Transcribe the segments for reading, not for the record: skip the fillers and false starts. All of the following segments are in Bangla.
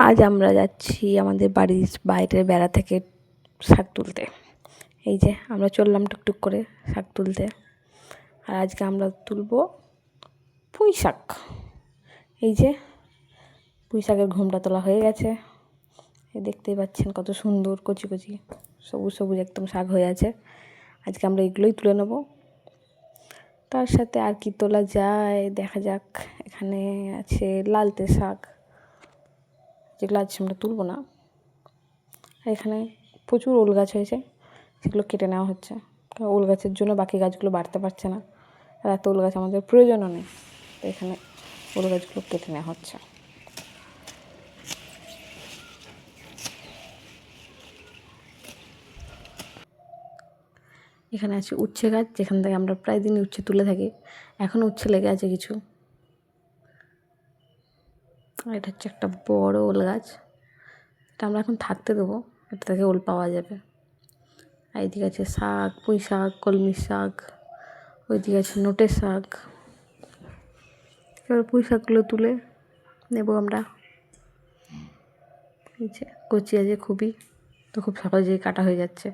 আজ আমরা যাচ্ছি আমাদের বাড়ির বাইরের বেড়া থেকে শাক তুলতে। এই যে আমরা চললাম টুকটুক করে শাক তুলতে। আর আজকে আমরা তুলব পুঁই শাক। এই যে পুঁই শাকের ঘুমটা তোলা হয়ে গেছে। এই দেখতেই পাচ্ছেন কত সুন্দর কচি কচি সবুজ সবুজ একদম শাক হয়ে আছে। আজকে আমরা এগুলোই তুলে নেব। তার সাথে আর কি তোলা যায় দেখা যাক। এখানে আছে লালতে শাক, যেগুলো আজ আমরা তুলব না। আর এখানে প্রচুর ওল গাছ হয়েছে, সেগুলো কেটে নেওয়া হচ্ছে। কারণ ওল গাছের জন্য বাকি গাছগুলো বাড়তে পারছে না, আর এত ওল গাছ আমাদের প্রয়োজনও নেই, তো এখানে ওল গাছগুলো কেটে নেওয়া হচ্ছে। এখানে আছে উচ্ছে গাছ, যেখান থেকে আমরা প্রায় দিনই উচ্ছে তুলে থাকি। এখনও উচ্ছে লেগে আছে কিছু। আর এটা হচ্ছে একটা বড় ওল গাছ, এটা আমরা এখন থাকতে দেবো, এটা থেকে ওল পাওয়া যাবে। আর এদিকে আছে শাক, পুঁই শাক, কলমি শাক, ওইদিকে আছে নোটের শাক। এবার পুঁই শাকগুলো তুলে নেব আমরা। এই যে কচি আছে খুবই, তো খুব সহজেই কাটা হয়ে যাচ্ছে।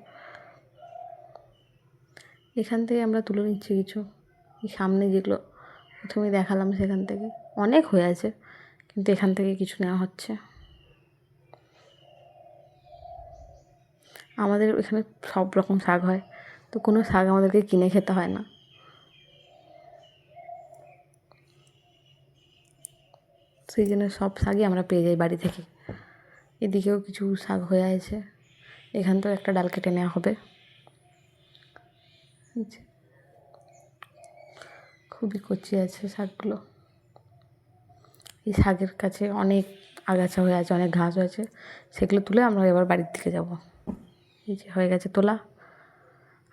এখান থেকে আমরা তুলে নিচ্ছি কিছু। এই সামনে যেগুলো প্রথমে দেখালাম সেখান থেকে অনেক হয়ে আছে, কিন্তু এখান থেকে কিছু নেওয়া হচ্ছে। আমাদের এখানে সব রকম শাক হয়, তো কোনো শাক আমাদেরকে কিনে খেতে হয় না। সেই জন্য সব শাকই আমরা পেয়ে যাই বাড়ি থেকে। এদিকেও কিছু শাক হয়ে আছে, এখান থেকে একটা ডাল কেটে নেওয়া হবে। খুবই কচি আছে শাকগুলো। এই শাকের কাছে অনেক আগাছা হয়ে আছে, অনেক ঘাস হয়েছে, সেগুলো তুলে আমরা এবার বাড়ির দিকে যাব। এই যে হয়ে গেছে তোলা।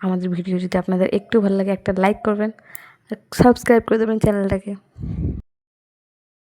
আমাদের ভিডিও যদি আপনাদের একটু ভালো লাগে একটা লাইক করবেন আর সাবস্ক্রাইব করে দেবেন চ্যানেলটাকে।